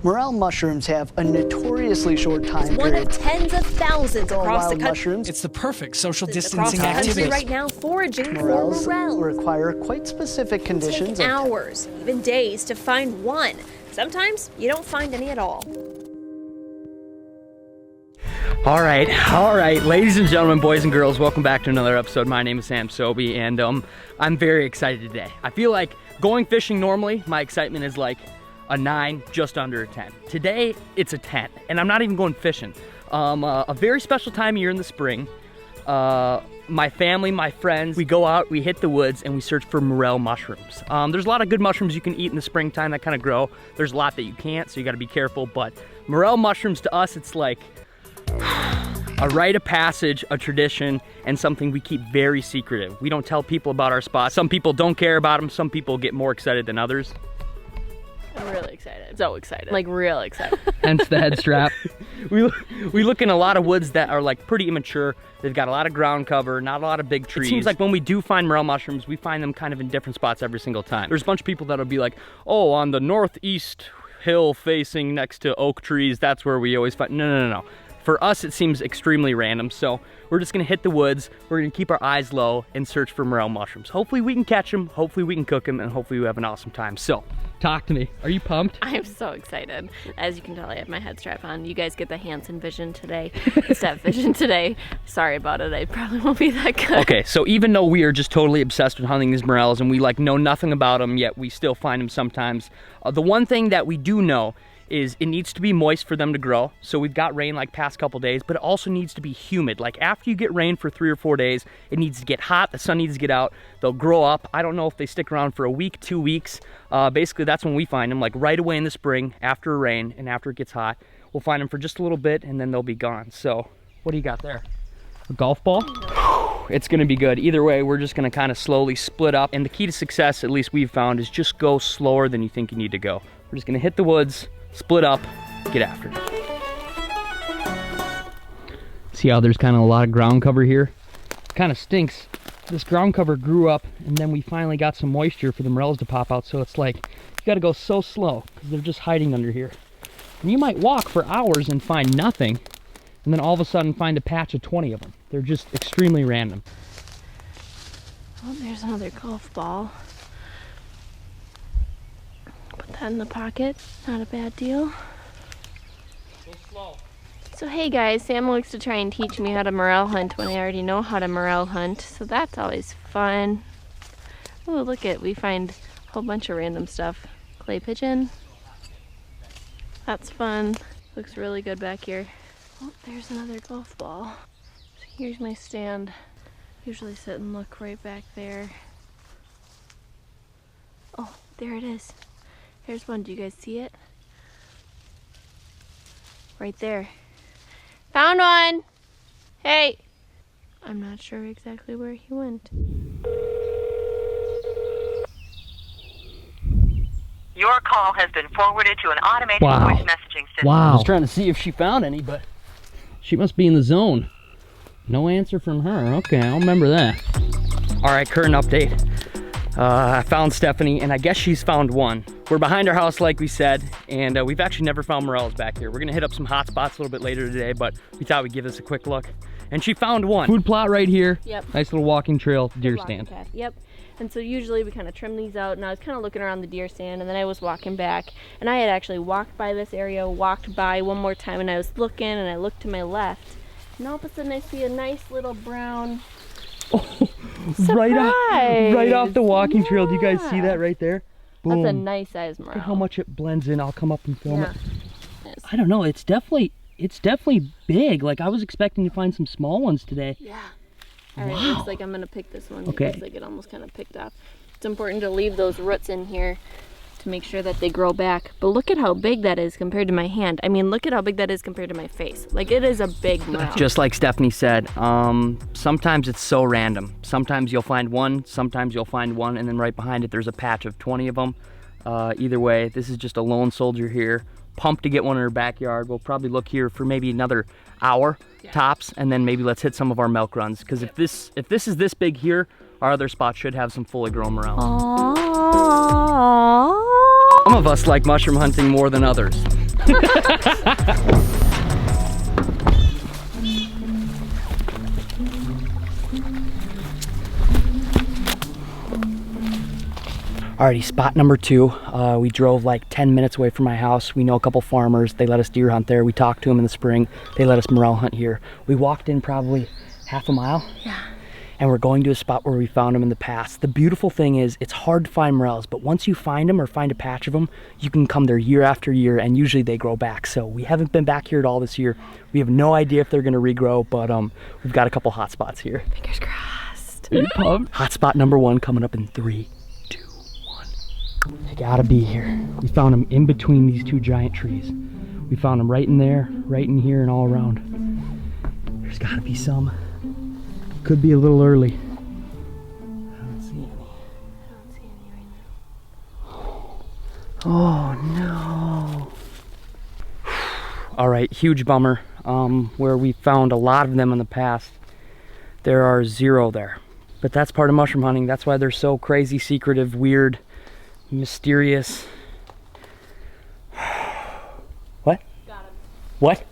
Morel mushrooms have a notoriously short time It's one period. of tens of thousands across the country. Mushrooms. It's the perfect social Across distancing the country activity. right now, foraging for Morels morel. require quite specific conditions. Take hours, even days, to find one. Sometimes you don't find any at all. All right, ladies and gentlemen, boys and girls, welcome back to another episode. My name is Sam Sobi, and I'm very excited today. I feel like going fishing normally, my excitement is like a 9, just under a 10. Today, it's a 10, and I'm not even going fishing. A very special time of year in the spring. My family, my friends, we go out, we hit the woods, and we search for morel mushrooms. There's a lot of good mushrooms you can eat in the springtime that kind of grow. There's a lot that you can't, so you gotta be careful, but morel mushrooms to us, it's like a rite of passage, a tradition, and something we keep very secretive. We don't tell people about our spots. Some people don't care about them. Some people get more excited than others. I'm really excited. So excited. Like real excited. Hence the head strap. We look in a lot of woods that are like pretty immature. They've got a lot of ground cover, not a lot of big trees. It seems like when we do find morel mushrooms, we find them kind of in different spots every single time. There's a bunch of people that'll be like, oh, on the northeast hill facing next to oak trees, that's where we always find. No. For us, it seems extremely random, so we're just gonna hit the woods, we're gonna keep our eyes low and search for morel mushrooms. Hopefully we can catch them, hopefully we can cook them, and hopefully we have an awesome time. So, talk to me. Are you pumped? I am so excited. As you can tell, I have my head strap on. You guys get the Hansen vision today, the Steph vision today. Sorry about it, I probably won't be that good. Okay, so even though we are just totally obsessed with hunting these morels and we like know nothing about them, yet we still find them sometimes. The one thing that we do know is it needs to be moist for them to grow. So we've got rain like past couple days, but it also needs to be humid. Like after you get rain for 3 or 4 days, it needs to get hot, the sun needs to get out, they'll grow up. I don't know if they stick around for a week, 2 weeks. Basically that's when we find them, like right away in the spring, after rain and after it gets hot. We'll find them for just a little bit and then they'll be gone. So what do you got there? A golf ball? It's gonna be good. Either way, we're just gonna kind of slowly split up. And the key to success, at least we've found, is just go slower than you think you need to go. We're just gonna hit the woods, split up, get after it. See how there's kind of a lot of ground cover here? Kind of stinks. This ground cover grew up and then we finally got some moisture for the morels to pop out, so it's like you gotta go so slow because they're just hiding under here. And you might walk for hours and find nothing, and then all of a sudden find a patch of 20 of them. They're just extremely random. Oh, there's another golf ball. Put that in the pocket. Not a bad deal. Go slow. So hey guys, Sam likes to try and teach me how to morel hunt when I already know how to morel hunt. So that's always fun. Oh, look it. We find a whole bunch of random stuff. Clay pigeon. That's fun. Looks really good back here. Oh, there's another golf ball. So here's my stand. Usually sit and look right back there. Oh, there it is. Here's one. Do you guys see it? Right there. Found one! Hey! I'm not sure exactly where he went. Your call has been forwarded to an automated Wow. voice messaging system. Wow. I was trying to see if she found any, but she must be in the zone. No answer from her. Okay, I'll remember that. All right, current update. I found Stephanie, and I guess she's found one. We're behind our house, like we said, and we've actually never found morels back here. We're gonna hit up some hot spots a little bit later today, but we thought we'd give this a quick look. And she found one. Food plot right here. Yep. Nice little walking trail, deer stand. Path. Yep. And so usually we kind of trim these out, and I was kind of looking around the deer stand, and then I was walking back, and I had actually walked by this area, walked by one more time, and I was looking, and I looked to my left, and all of a sudden I see a nice little brown right off the walking trail. Do you guys see that right there? Boom. That's a nice size morel. Look at how much it blends in. I'll come up and film it. Yes. I don't know. It's definitely big. Like I was expecting to find some small ones today. Yeah. All right. Wow. Looks like I'm gonna pick this one. Okay. It looks like it almost kind of picked off. It's important to leave those roots in here to make sure that they grow back. But look at how big that is compared to my hand. I mean, look at how big that is compared to my face. Like, it is a big morel. Just like Stephanie said, sometimes it's so random. Sometimes you'll find one, sometimes you'll find one, and then right behind it there's a patch of 20 of them. Either way, this is just a lone soldier here. Pumped to get one in her backyard. We'll probably look here for maybe another hour tops, and then maybe let's hit some of our milk runs. Because if this is this big here, our other spot should have some fully grown morels. Some of us like mushroom hunting more than others. Alrighty, spot number 2. We drove like 10 minutes away from my house. We know a couple farmers. They let us deer hunt there. We talked to them in the spring. They let us morel hunt here. We walked in probably half a mile. Yeah. And we're going to a spot where we found them in the past. The beautiful thing is it's hard to find morels, but once you find them or find a patch of them, you can come there year after year, and usually they grow back. So we haven't been back here at all this year. We have no idea if they're gonna regrow, but we've got a couple hot spots here. Fingers crossed. Are you pumped? Hot spot number 1 coming up in 3, 2, 1. They gotta be here. We found them in between these 2 giant trees. We found them right in there, right in here, and all around. There's gotta be some. Could be a little early. I don't see any. I don't see any right now. Oh no. All right, huge bummer. Where we found a lot of them in the past, there are 0 there. But that's part of mushroom hunting. That's why they're so crazy, secretive, weird, mysterious. What? Got him. What?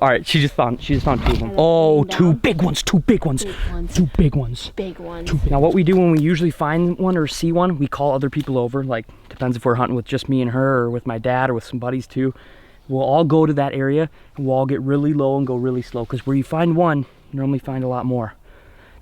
All right, she just found 2 of them. Oh, 2 big ones, 2 big ones. 2 big ones. Big ones. Now what we do when we usually find one or see one, we call other people over. Like, depends if we're hunting with just me and her, or with my dad, or with some buddies too. We'll all go to that area, and we'll all get really low and go really slow, because where you find one, you normally find a lot more.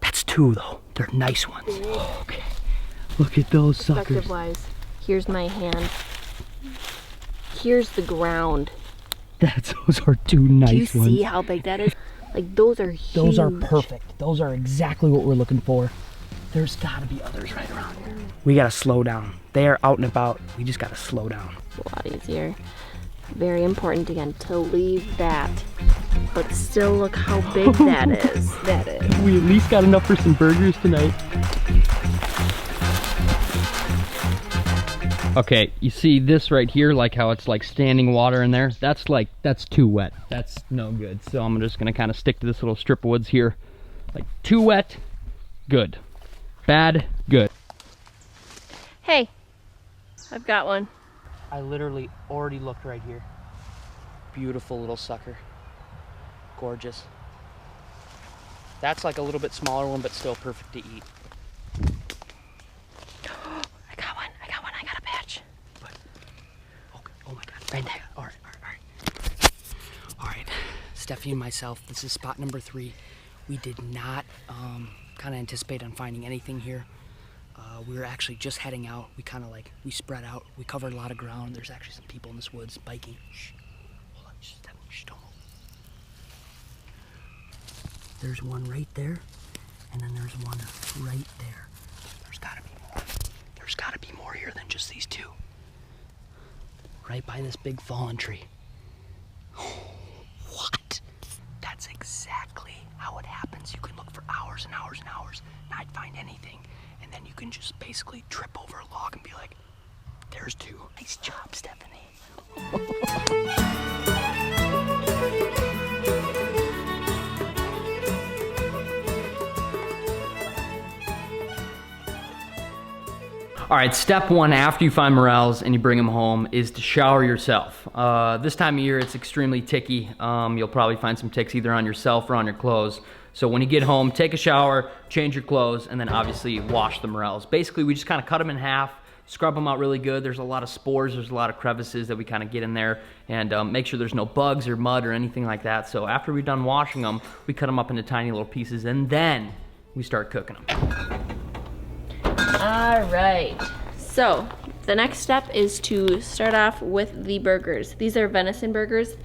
That's 2 though. They're nice ones. Okay, look at those suckers. Perspective-wise, here's my hand. Here's the ground. Those are 2 nice ones. Do you see how big that is? Like, those are huge. Those are perfect. Those are exactly what we're looking for. There's gotta be others right around here. We gotta slow down. They are out and about. We just gotta slow down. A lot easier. Very important, again, to leave that. But still, look how big that is. That is. We at least got enough for some burgers tonight. Okay, you see this right here, like how it's like standing water in there? That's too wet. That's no good. So I'm just gonna kind of stick to this little strip of woods here. Like, too wet, good. Bad, good. Hey, I've got one. I literally already looked right here. Beautiful little sucker. Gorgeous. That's like a little bit smaller one, but still perfect to eat. I got a patch. What? Okay. Oh my God. Right there. All right. All right. Steffi and myself, this is spot number 3. We did not kind of anticipate on finding anything here. We were actually just heading out. We spread out. We covered a lot of ground. There's actually some people in this woods biking. Shh. Hold on. Shh, Steph. Shh, don't move. There's one right there, and then there's one right there. There's gotta be more. There's gotta be more here than just these 2. Right by this big fallen tree. What? That's exactly how it happens. You can look for hours and hours and hours, not find anything, and then you can just basically trip over a log and be like, there's 2. Nice job, Stephanie. All right, step 1 after you find morels and you bring them home is to shower yourself. This time of year, it's extremely ticky. You'll probably find some ticks either on yourself or on your clothes. So when you get home, take a shower, change your clothes, and then obviously wash the morels. Basically, we just kind of cut them in half, scrub them out really good. There's a lot of spores, there's a lot of crevices that we kind of get in there, and make sure there's no bugs or mud or anything like that. So after we're done washing them, we cut them up into tiny little pieces, and then we start cooking them. All right, so the next step is to start off with the burgers. These are venison burgers.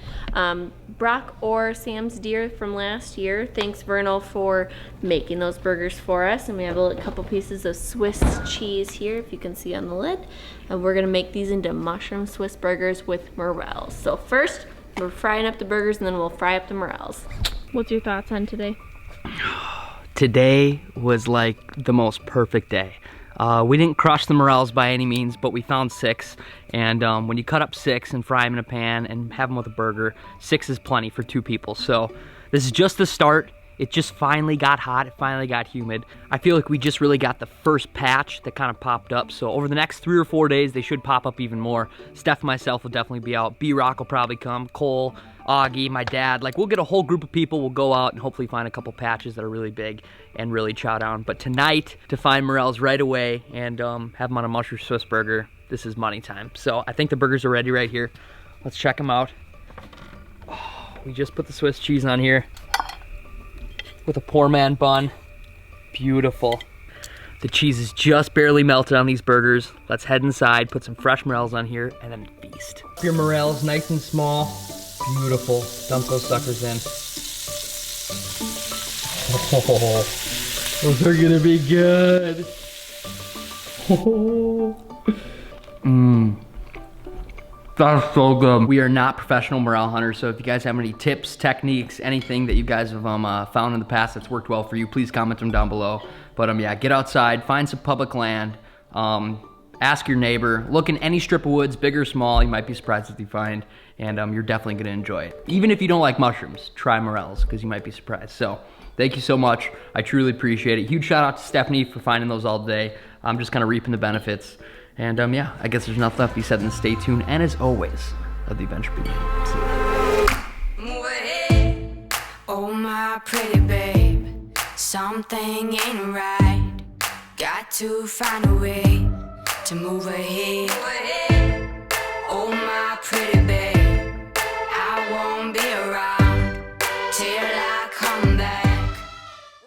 Brok or Sam's deer from last year. Thanks, Vernal, for making those burgers for us. And we have a couple pieces of Swiss cheese here, if you can see on the lid. And we're gonna make these into mushroom Swiss burgers with morels. So first, we're frying up the burgers, and then we'll fry up the morels. What's your thoughts on today? Today was like the most perfect day. We didn't crush the morels by any means, but we found 6. And when you cut up 6 and fry them in a pan and have them with a burger, 6 is plenty for 2 people. So this is just the start. It just finally got hot, it finally got humid. I feel like we just really got the first patch that kind of popped up. So over the next 3 or 4 days, they should pop up even more. Steph and myself will definitely be out. B-Rock will probably come, Cole, Augie, my dad. Like, we'll get a whole group of people. We'll go out and hopefully find a couple patches that are really big and really chow down. But tonight, to find morels right away and have them on a mushroom Swiss burger, this is money time. So I think the burgers are ready right here. Let's check them out. Oh, we just put the Swiss cheese on here with a poor man bun. Beautiful. The cheese is just barely melted on these burgers. Let's head inside, put some fresh morels on here, and then feast. Your morels, nice and small. Beautiful. Dump those suckers in. Oh, those are gonna be good. That's so good. We are not professional morel hunters, so if you guys have any tips, techniques, anything that you guys have found in the past that's worked well for you, please comment them down below. But yeah, get outside, find some public land, ask your neighbor, look in any strip of woods, big or small. You might be surprised what you find, and you're definitely gonna enjoy it. Even if you don't like mushrooms, try morels, because you might be surprised. So thank you so much. I truly appreciate it. Huge shout out to Stephanie for finding those all day. I'm just kind of reaping the benefits. And yeah, I guess there's nothing left to be said than stay tuned. And as always, let the adventure begin. See ya. Move ahead, oh my pretty babe. Something ain't right. Got to find a way to move ahead. Oh my pretty babe, I won't be